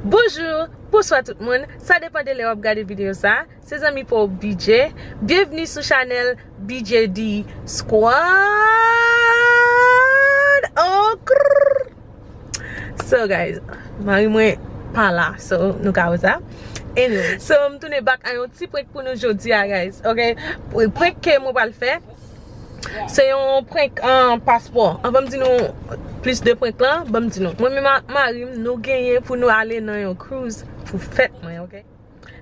Bonjour, bonsoir tout le monde. Ça dépend de l'heure regarder vidéo ça. C'est amis pour BJ. Bienvenue sur channel BJD Squad. Oh, so guys, marim pas là, so nous avons ça. Anyway, so je tourne back à un petit prank pour nous aujourd'hui, guys. OK? Pour le prank que moi va le faire. C'est un prank en passeport. On va me dire nous plus de prank là, va me dire nous. Moi même marim nous gagner pour nous aller dans un cruise pour fête moi, OK?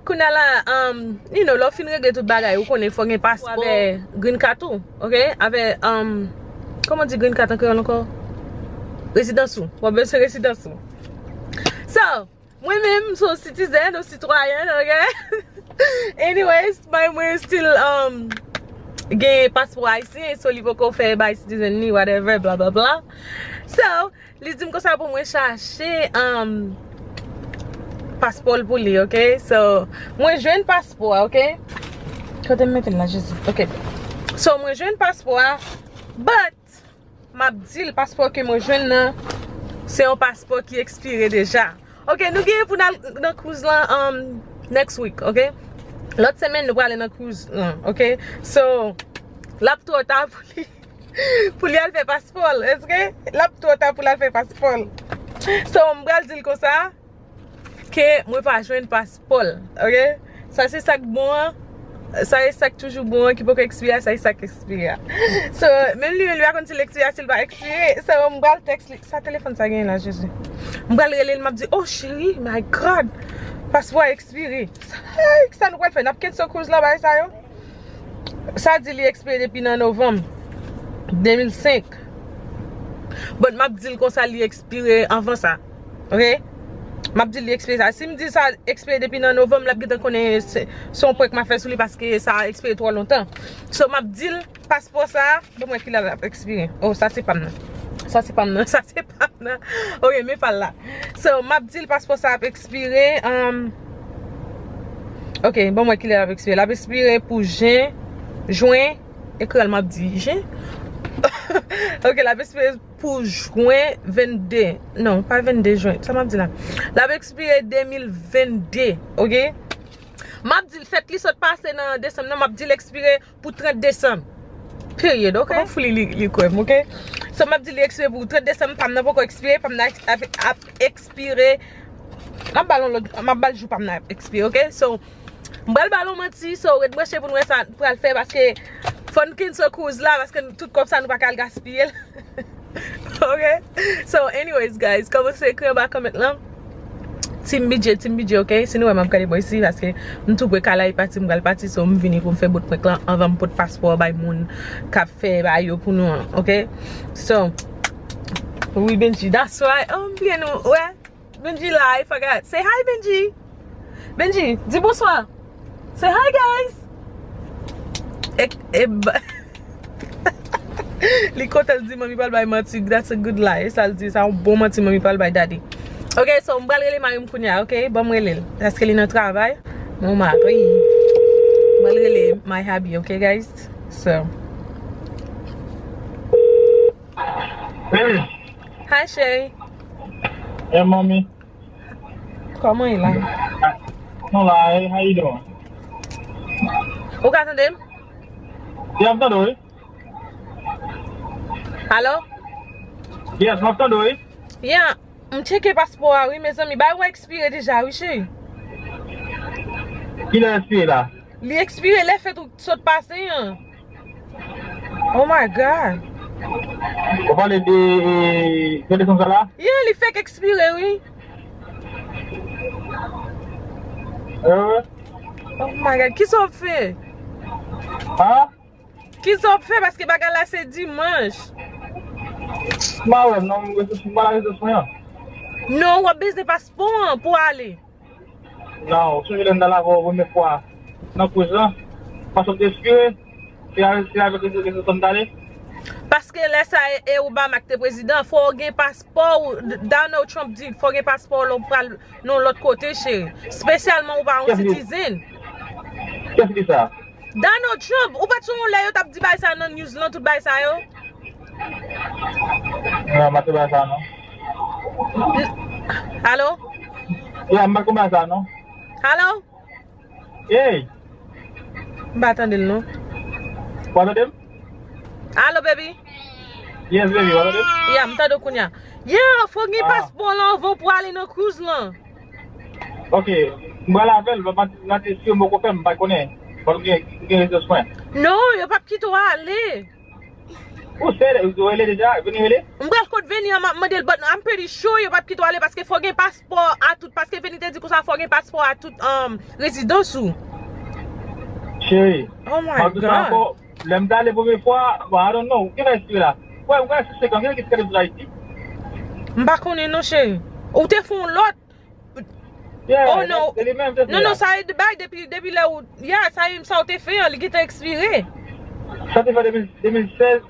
Qu'on a là you know, l'offre règle tout bagay ou connaît faut un passeport avec green card tout, OK? Avec comment dit green card encore? Résidence ou, on besoin résidence ou. So, moi-même, so citizen ou citoyen, okay? Anyways, moi still gain passeport haïtien, so li voko faire by citizen ni whatever, blah blah blah. So, li dit comme ça pour moi chercher passeport pour lui, okay? So, moi j'ai un passeport, okay? Quand tu mets là, Jésus. Okay. So, moi j'ai un passeport, but m'a dit le passeport que moi j'ai là, c'est un passeport qui expiré déjà. OK, nous gagnons pour dans cruise là next week, OK? L'autre semaine nous allons dans cruise là, OK? So, là tout temps pour lui faire passeport, est-ce que là tout temps pour lui faire passeport. So, on va dire comme ça que moi pas joindre passeport, OK? Ça c'est ça bon. Ça est ça toujours bon qui peut expirer, ça est ça qui expire. So, même lui a quand il expire, il va expirer. So, on va le texte ça téléphone ça gagne là Jésus. On va le relais, il m'a dit "Oh chérie, my god. Passeport expiré." Ça nous va faire n'a qu'un cruise là bas ça yo. Ça dit il expire depuis en novembre 2005. But m'a dit comme ça il expiré avant ça. OK? M'a dit l'expire ça. Si me dit ça expire depuis en novembre, la gita connaît son point que m'a fait sur lui parce que ça a expiré trop longtemps. So m'a dit passeport ça, bon moi qu'il a expiré. Oh ça c'est pas maintenant. Ça c'est pas maintenant, ça c'est pas maintenant. OK, mais pas là. So m'a dit le passeport ça a expiré OK, bon moi qu'il a expiré. Il a expiré pour juin et que elle m'a dit juin. OK, la expiré pour juin 22. Non, pas 22 juin. Ça m'a dit là. La expiré 2022. OK? M'a dit le fait li saute passer dans décembre, non m'a dit l'expiré pour 30 décembre. Period, OK? Hopefully li quoi, OK? So m'a dit l'expiré pour 30 décembre, pas n'a pas expiré, pas n'a expiré. Ma balle joue pas n'a expiré, OK? So m'bal ballon menti, so red brancher pour nous ça pour le faire parce que fon kin so cruise là parce que tout comme ça nous pas qu'à gaspiller. OK? So anyways guys, comme c'est écrit bas comment là. Team BJ, OK? Sinon on m'a calé boy ici parce que nous tout pour cala parti m'gal parti so me venir pour faire bout point là avant me porter passeport by moun cap faire ba yo pour nous, OK? So oui Benji, that's why bien nous ouais. Benji là, I forgot. Say hi Benji. Benji, dis bonsoir. Say hi guys. Les côtés dit mami parle by mati, that's a good lie. Ça dit ça un bon mati mami parle by daddy. OK, so on va aller marim kounya, OK? Bon relève. Parce que il notre travail. Mon mari. On va aller my hobby, OK guys? So. Hey. Hi Shay. Hey mommy. Comment il est? Hola, how you doing? Vous attendez? Yeah, I'm doing. Hello? Yes, I'm doing. Yeah, je check passeport, oui, mes amis. Bah, ouais, expiré déjà, oui, chérie. Il est expiré là. Il est expiré, il est fait tout saut passé, hein. Oh my god. Vous parlez de comme ça là? Yeah, il fait expiré, oui. Oh my god, qui s'en fait? Hein? Qui s'en fait parce que bagarre là c'est dimanche? Bah ouais, non, je suis pas là de soin. Non, on a besoin de passeport pour aller. Non, si je viens dans la voie, vous me quoi? Non, pour ça, passeport expiré, c'est avec les autres d'aller. Parce que là ça est Obama qui est président, faut un passeport. Donald Trump dit faut un passeport non l'autre côté chérie. Spécialement ou pas un citizen. Qu'est-ce que c'est ça? Donald Trump, ou pas tout le monde là yo t'a dit bah ça dans news là tout bah ça yo. Non, ma pas ça non. Allô? Yeah, mba kouman sa, non? Hello? Hey, Mba atande l nou. what are them? Hello, baby? Yes, baby, what are them? Yeah, mta do konya. Yeah, fò gen passport lan, vò pou ale nan cruise lan. Ok, mba la vel, mba te si yo mbo kope mba konen. Mba gen rezos kwen. Non, yo pap kito ale. Ou se, yo ele deja, veni ele? Mbral kote veni an model, but I'm pretty sure yo pap kito ale paske fò gen passport a tout, paske veni te di ko sa fò gen passport a tout rezidans ou. Chéri. Oh my God. Lem dale pou me fwa, I don't know, kwen espri la? Mwen espri se kan, kwen ki skade vla iti? Mba konen non chéri. Ou te fon lot. Yeah, Oh no. ele men te Non, sa e de bay depi le ou. Yeah, sa ou te fe, li ki te expire. Sa te fwa 2016,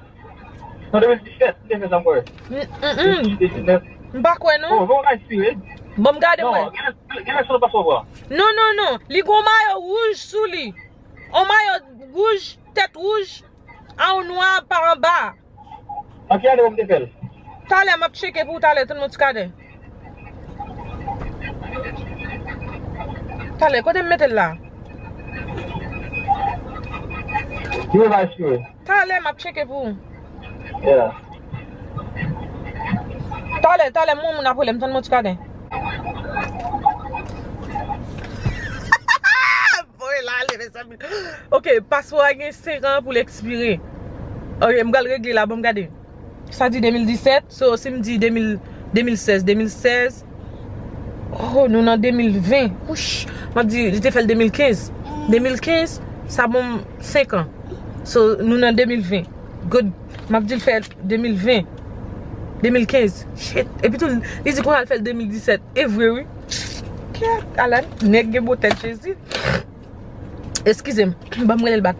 non 2017, te fe san kwe. 2019. Mba kwen non? Oh, vwen ka espri, Bom gade mwen. Non, gen son paso vwa. Non. Li gon mayo rouge sou li. On mayo rouge, tête rouge, en noir par en bas. Aki ade wom te fel? Tale map cheke pou tale tout moun skade. Tale, kote m mette la? Yo va espri. Tale map cheke pou. Yeah. Tale moun apole m ton moun skade. Ok, passeport gen 5 ans pour l'expirer. Ok, je vais régler là, bon regarder. Ça dit 2017, so si me dit 2016. Oh, nous en 2020. Ouch, m'a dit j'étais fait 2015. 2015, ça bon 5 ans. So nous en 2020. Good. M'a dit le fait 2020. 2015. Shit. Et puis tout, il dit qu'on va le faire 2017. Et vrai oui. Alan, nèg gen beau tête Jésus. Excusez-moi, ba mwele l bak.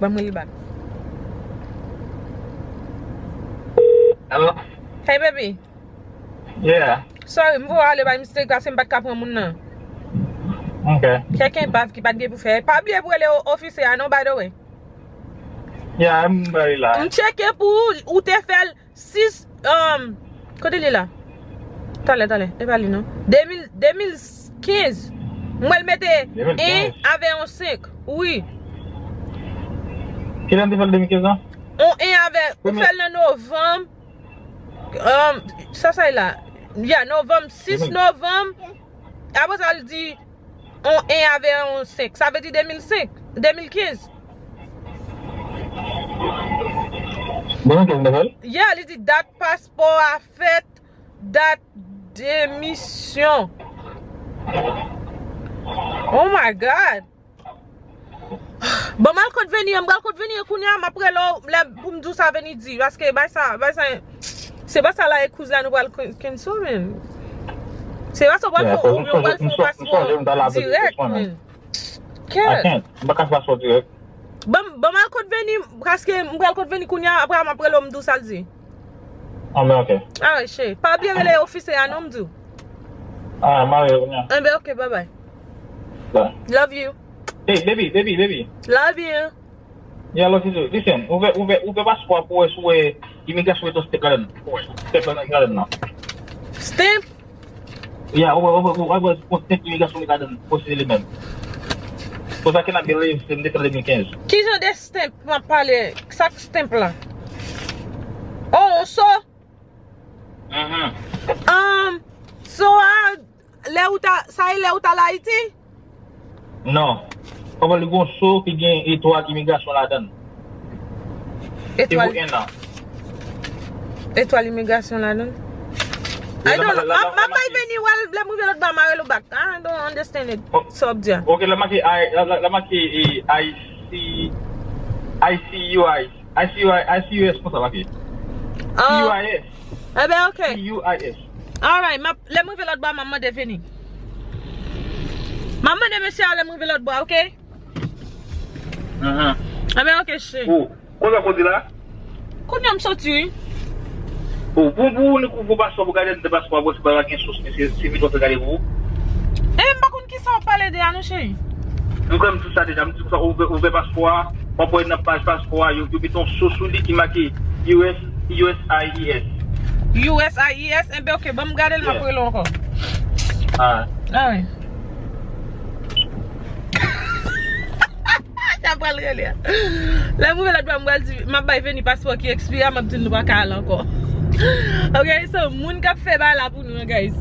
Hello? Hey baby. Yeah. Sorry, mvo ale ba mistake kasi m bat ka pran moun nan. Okay. Quelqu'un pav ki pat gen pou fè. Pa biye pou ele office non by the way. Yeah, I'm very live. M cheke pou ou te fel 6 kote li la. Tale, e pali non. 2015. Mwen mette 1 avec un 5. Oui. Quel an te fel 2015 an? On 1 avec ou fel nan novembre. Ça là. Yeah, novembre 6 novembre. Après ça il dit on 1 avec un 5. Ça veut dire 2015. Bon, quel an? Yeah, il dit date passeport à fait, date d'émission. Oh my God. Bon, mal kote veni, kounya après là pour me dire ça veni di parce que ça c'est pas ça là écoute là nous va cancel men. C'est pas ça va faire passeport direct men. Quel? Ba ka passeport direct. Bon mal kote veni parce que m'gal kote veni kounya après là me dire ça di. Ah mais OK. Ah ouais, chérie. Pas bien les officiers à nom du. Ah, Marie kounya. Ah ben OK, bye bye. Bye. Love you. Hey, baby. Love you. Yeah, love you too. Listen, ouve passeport pour souhait immigration to step garden. Step garden now. Stamp? Yeah, ouve step immigration garden possiblement. Because I cannot believe c'est depuis 2015. Qui j'en des stamp m'a parlé? Ça stamp là. Oh, so so le ou ta ça est le ou ta la Haïti? Non. Comment le gon so qui gagne étoile immigration là-dedans. Étoile immigration là-dedans. I don't know. Mama even well let me look back my back. I don't understand it. Subject. Okay, la maki ICUS pour ça maki. CUIS. Eh ben okay. CUIS. All right, let me look back maman de fini. Maman de monsieur let me look back, okay? Eh ben okay, chérie. Oh, quoi ça dit là? Konya m'sorti. Oh, vous passez pour garder de passeport pour pas quelque chose mais c'est vite de regarder vous. Eh m'pa konn ki ça parler de anou chérie. Nous comme tout ça déjà, nous ça ouvert passeport, pas pour une page passeport, you mettons sous lui qui marqué USIES. USIES, eh ben ok, bon me garder le m'a pour encore. Ah. Ah oui. T'as pas le relais. La nouvelle doit me dire m'a pas venu passeport qui expire, m'a dit nous pas aller encore. OK, so moun k'ap fait ba là pour nous guys.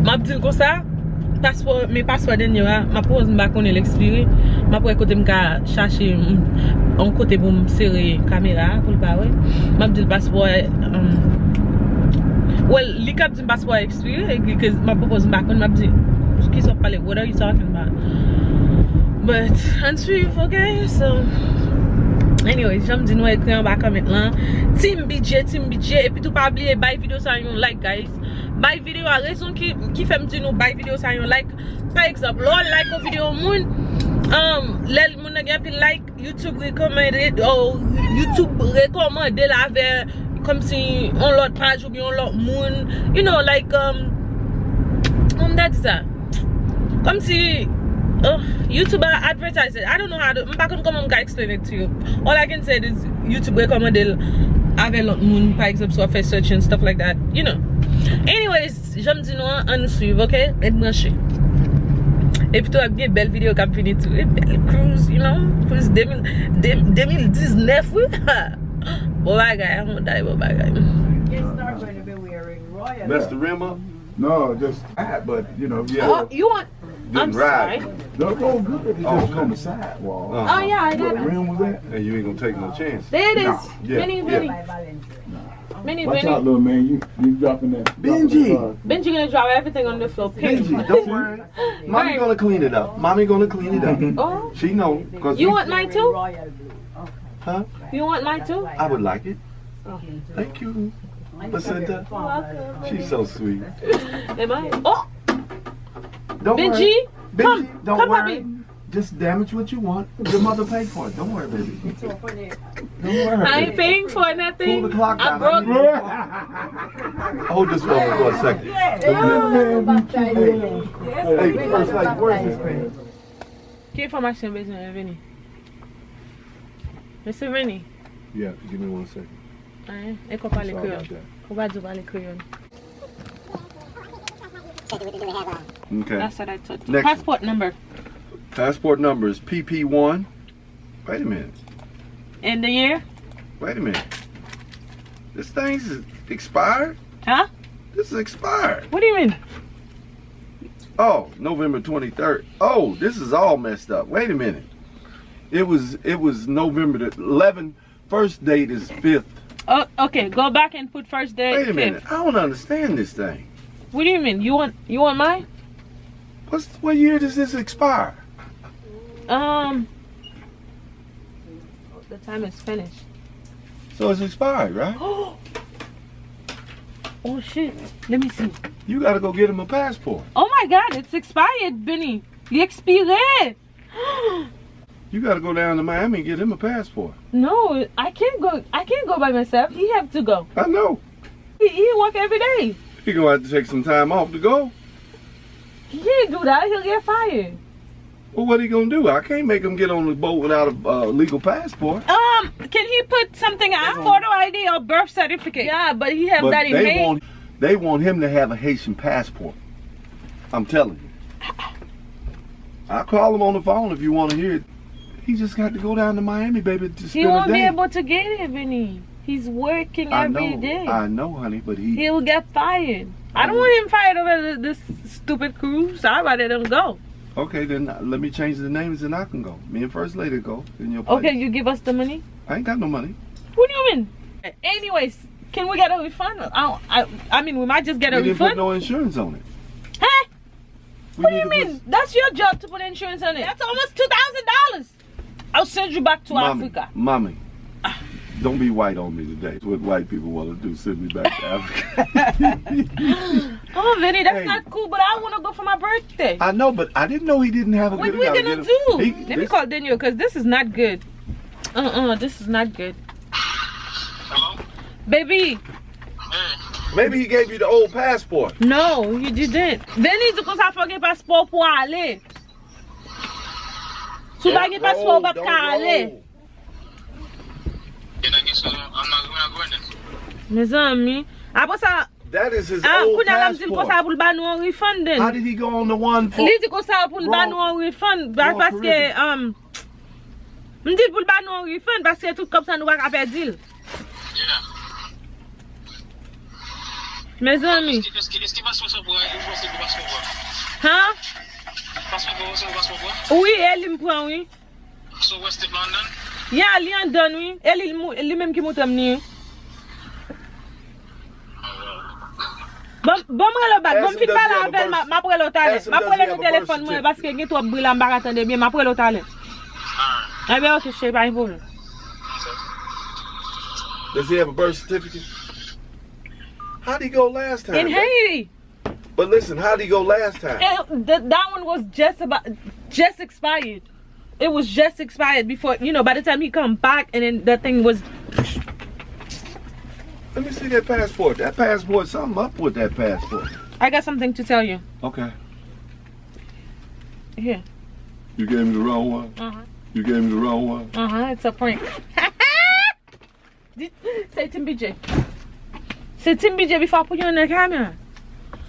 M'a dit comme ça, passeport mes passeports dernier m'a pose m'a connait l'expire, m'a pour côté m'ka chercher un côté pour me serrer caméra pour le pas ouais. M'a dit le passeport well, li k'ap dit passeport expire because m'a propose m'a connait m'a dit qui sont parler what are you talking about? But ensuite, okay, so anyway, j'aime dire nous écrire en bas comment là. Team budget et puis tout pas oublier buy vidéo ça yon like guys. Buy vidéo a raison qui fait me dire nous buy vidéo ça yon like. Par exemple, l'on like au vidéo moun les moun a pi like YouTube recommended ou YouTube recommandé la vers comme si on l'autre page ou bien on l'autre moun, you know like that is that. Comme si YouTuber advertise it. I don't know how to. I'm not gonna explain it to you. All I can say is YouTube recommended avec l'autre monde, par exemple, soit fait search and stuff like that. You know. Anyways, j'aime dire nous en suivre, ok? Et brancher. Et puis tu as bien belle vidéo qui a fini tout. Belle cruise, you know. Cruise 2019, oui. Bon bagay, on die bon bagay. It's not going to be wearing royal. Messed the rim up? No, just that, but you know, yeah. Oh, you want? I'm sorry. No, go good. It's just on the sidewall. Oh yeah, I What got it. rim was that? And you ain't gonna take no chance. There it is. Yeah, Many, yeah. many, By Valentine. many, Watch many. out, little man. You dropping that. Benji. Benji gonna drop everything on the floor. Benji, don't worry. Mommy gonna clean it up. Mommy gonna clean it up. Oh, She know. Cause you we- want mine too? Royal blue. Okay. Huh? You want mine too? I would like it. Oh. Thank you. Placenta. Welcome. She's so sweet. Am I? Oh, Don't Benji, worry. Benji, come, don't come, worry. papi. Just damage what you want. Your mother paid for it. Don't worry, baby. Don't worry. I ain't paying for Pull nothing. the clock I down. broke. Hold this phone for a second. Hey, first like, where's this pen? Que information besoin, Vinny? Monsieur Vinny, Yeah, give me 1 second. hein? Et qu'on parle Sorry créole. about that. On va dire parler créole. Okay. That's what I thought. Next. Passport number Passport number is PP1. Wait a minute. and the year? Wait a minute. This thing's expired? Huh? This is expired. What do you mean? Oh, November 23rd. Oh, this is all messed up. Wait a minute. It was November the 11th. First date is 5th. Oh, okay. Go back and put first day. Wait a minute. fifth. I don't understand this thing. What do you mean? You want mine? What year does this expire? The time is finished. So it's expired, right? Oh shit. Let me see. You gotta go get him a passport. Oh my god, it's expired, Benny. Il expiré. You gotta go down to Miami and get him a passport. No, I can't go by myself. He have to go. I know. He work every day. He gonna have to take some time off to go. He can't do that. He'll get fired. Well, what he gonna do? I can't make him get on the boat without a legal passport. Can he put something on photo ID or birth certificate? Yeah, but he have But that in May. they want him to have a Haitian passport. I'm telling you. I'll call him on the phone if you want to hear it. He just got to go down to Miami, baby, to He spend a won't be day. able to get it, Vinny. He's working every day. I know, honey, but He'll get fired. I don't want him fired over this stupid cruise. I'd rather let him go. Okay, then let me change the names and I can go. Me and First Lady go in your place. Okay, you give us the money? I ain't got no money. What do you mean? Anyways, can we get a refund? I mean, we might just get a We didn't put refund. no insurance on it. Huh? We What do need you to mean? That's your job to put insurance on it. That's almost $2,000. I'll send you back to Africa. Mommy, don't be white on me today. It's what white people want to do, send me back to Africa. Oh, Vinny, that's Hey. not cool, but I want to go for my birthday. I know, but I didn't know he didn't have a What good we gonna do? Let me this- call Daniel, because this is not good. This is not good. Baby, Maybe he gave you the old passport. no, you didn't. Vinny, tu konsa fò gen passeport pou ale. Sou ba gen passeport bak ka ale. Me zami. Apo sa, That is his old kounya lam di l konsa passport. pou l ba nou an refund den. How did he go on the one for? Li di konsa pou l ba Wrong- nou an refund. Ba wrong paske, M'dit pour pas non refund parce que tout comme ça nous va pas perdre deal. Mes amis. Est-ce qu'il va se passer pour Hein? Passeport? Oui, elle me prend, oui. So West London? Yeah, li en donne, oui. Elle même qui monte amener. Bon, moi le bac, bon, fit pas la avec ma prend l'autre aller. Ma prend le téléphone moi parce que il y a trop bruit là, m'pa attendre bien, ma prend l'autre aller. Ah bien, OK, je sais pas un problème. Does he have a birth certificate? How'd he go last time? In Haiti. But listen, how'd he go last time? That one was just expired. It was just expired before, you know, by the time he come back and then that thing was. Let me see that passport. That passport, something up with that passport. I got something to tell you. Okay. Here. You gave me the wrong one? Uh-huh. You gave me the wrong one? It's a prank. Say Tim BJ. Say Tim BJ before I put you on the camera.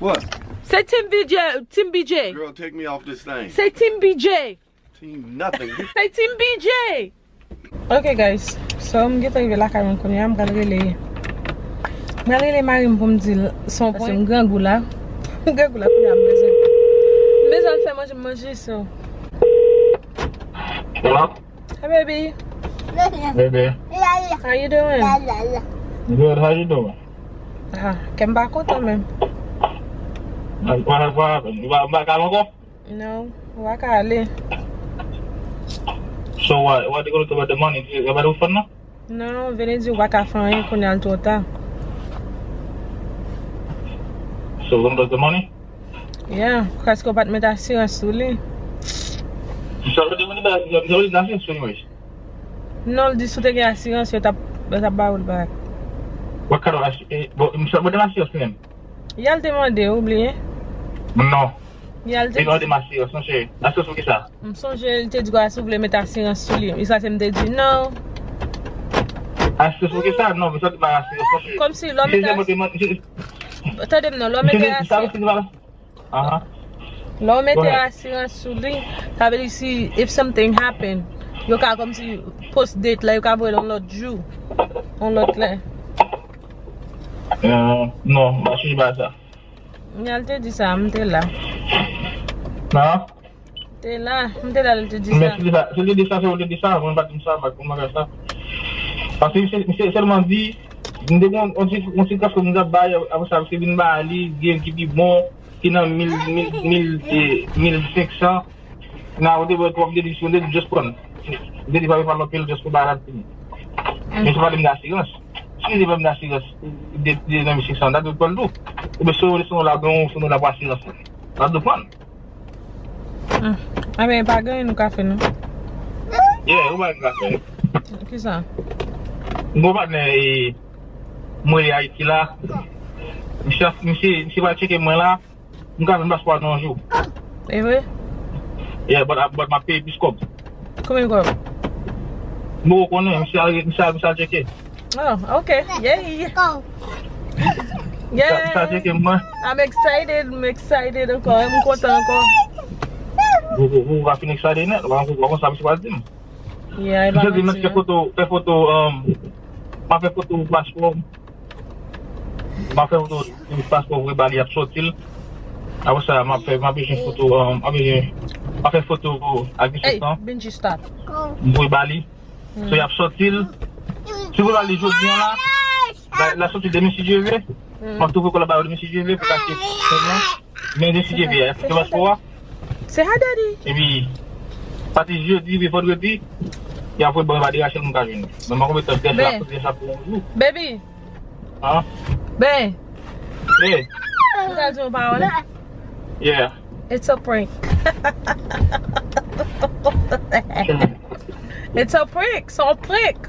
What? Say Tim BJ. Girl, take me off this thing. Say Tim BJ. Team nothing. Say Tim BJ. Okay guys, so I'm going to arriver la caméra kon ya, I'm going to relay. Je vais relay marim pour me dire son point. C'est un grand goût là. Un grand goût là pour me besoin. Besoin de faire manger ça. Hello? Hey baby. Baby. How you doing? Good, how you doing? Kem ba kontan men. What happened? You back out encore? No, waka ale. So what they gonna do about the money? You got to fund now? No, veni di waka fanyen kon yal tota. So we're gonna do the money? Yeah, parce qu'on va te mettre assurance sous lui. So what do you want to do? So anyways. Non, di sou te gen assurance, yo tap ba ou l'bak. What kind of what the assurance name? Yal demande, oubliye. No. Yal te You know the assurance, no shit. Assurance what is that? Msonje te di kwa sou vle mettre assurance sou li. Isa te mte di, no. Assurance what is that? No, it's not the assurance, no shit. Kom si, lo mette Tade mnon, lo mette assurance. Lo mette assurance sou li. Ta ve di si, if something happen, yo ka kom si post date la, yo ka vwe on lot jou. On lot le. No, je suis pas ça. Yal te di sa, mte la. Non? Te la, mte la te di Mais sa. si je dis ça, on dit ça, on va dire ça, on va faire ça. Parce que c'est seulement dit, on sait qu'est-ce que nous avons baillé, après ça, c'est une balle, game qui est bon, qui est dans 1500. Now, they were talking to you, just prendre. They didn't have a local just for that thing. Mais c'est pas de l'assurance. Si ils veulent l'assurance, des 1600, ça doit pas le tout. Mais si on là, on la assurance. Ça doit prendre. Ah mais pas gagner nous café non. Yeah, on va faire. Qui ça? Mon partenaire moi à Haïti là. Monsieur va checker moi là. On va faire un passeport dans un jour. C'est vrai? Yeah, but my pay is come. Combien quoi? Moi connais, monsieur checker. Oh, okay. Yeah. Yeah. Ça checker moi. I'm excited encore. I'm content encore. Vous va finir ça net, on va savoir ce qu'on va dire. Yeah, Je dis mettre photo m'a fait photo passeport. M'a fait photo passeport pour bali sortir. Après ça m'a fait photo m'a fait photo avec Hey, ça. Benji, stop. Pour bali. So y a sortir. Si vous allez jouer bien là, la sortie de M. JV, on trouve que là-bas de M. JV pour acheter. Mais M. JV, tu vas voir. Say hi, daddy. Et puis, parti jeudi, puis vendredi, il y a un peu de rachat mon cajun. Mais je vais mettre ça pour vous. Baby. Hein? Ben. Hey. You guys know about it? Yeah. It's a prank. It's a prank. C'est un prank.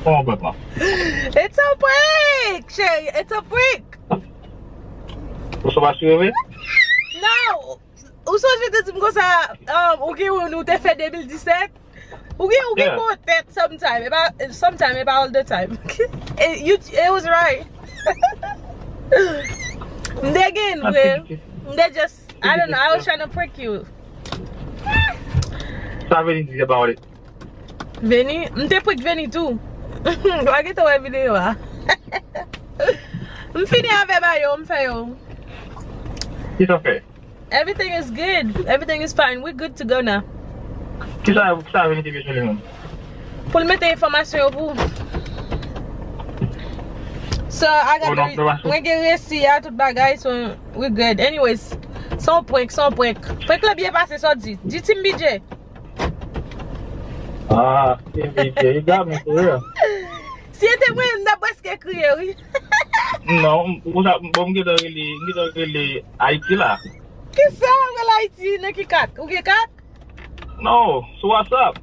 Oh, papa. It's a prank, Shay. It's a prank. Vous savez assurer? Non. Ou so je te dis comme ça, ok, nous te fait 2017. Okay, Yeah. go that sometime about all the time. It was right. They again, Will. They just, I don't know. I was trying to prick you. Ça veut dire about it. Veni, m'te pou veni tout. Wage to wè video a. M'fini ave ba yo, m'fè yo. Qui ça fait? Everything is good. Everything is fine. We're good to go now. Qui ça veut dire sur le nom? Pour le mettre information pour. So I got when get resi à tout bagay, so we're good. Anyways, son point. Fait que le bien passé ça dit. Dis Tim BJ. Ah, you got me for real. Si était moi, n'a pas ce que crier, oui. Non, vous avez bon really Haïti là. Qui ça, well Haïti, ne qui kat? Ou qui kat? No, so what's up?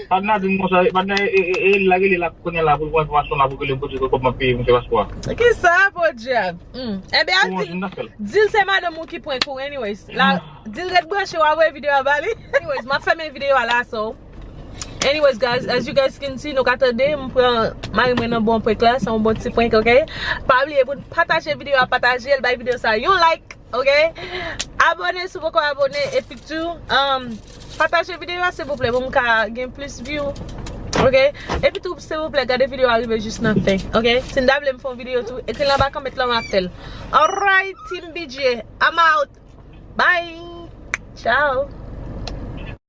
Padna din mo sa padna lagi la kunya la pour voir son la pour que le petit comme payer monsieur Pasqua. Qui ça pour job? Eh bien, dis c'est madame qui point pour anyways. La dis red branché wa vidéo à Bali. Anyways, ma fait mes vidéos là so. Anyways guys, as you guys can see, nous attendez, on prend marim un bon point classe, un bon petit point, OK? Pas oublier pour partager vidéo, partager le vidéo ça, you like, OK? Abonnez si vous pouvez abonner et puis tout partagez vidéo s'il vous plaît pour me gagner plus de views. OK? Et puis tout s'il vous plaît, regardez vidéo arriver juste dans fin, OK? Si vous voulez me faire une vidéo tout, écrivez là-bas comme mettre là m'appelle. All right, Team BJ, I'm out. Bye. Ciao.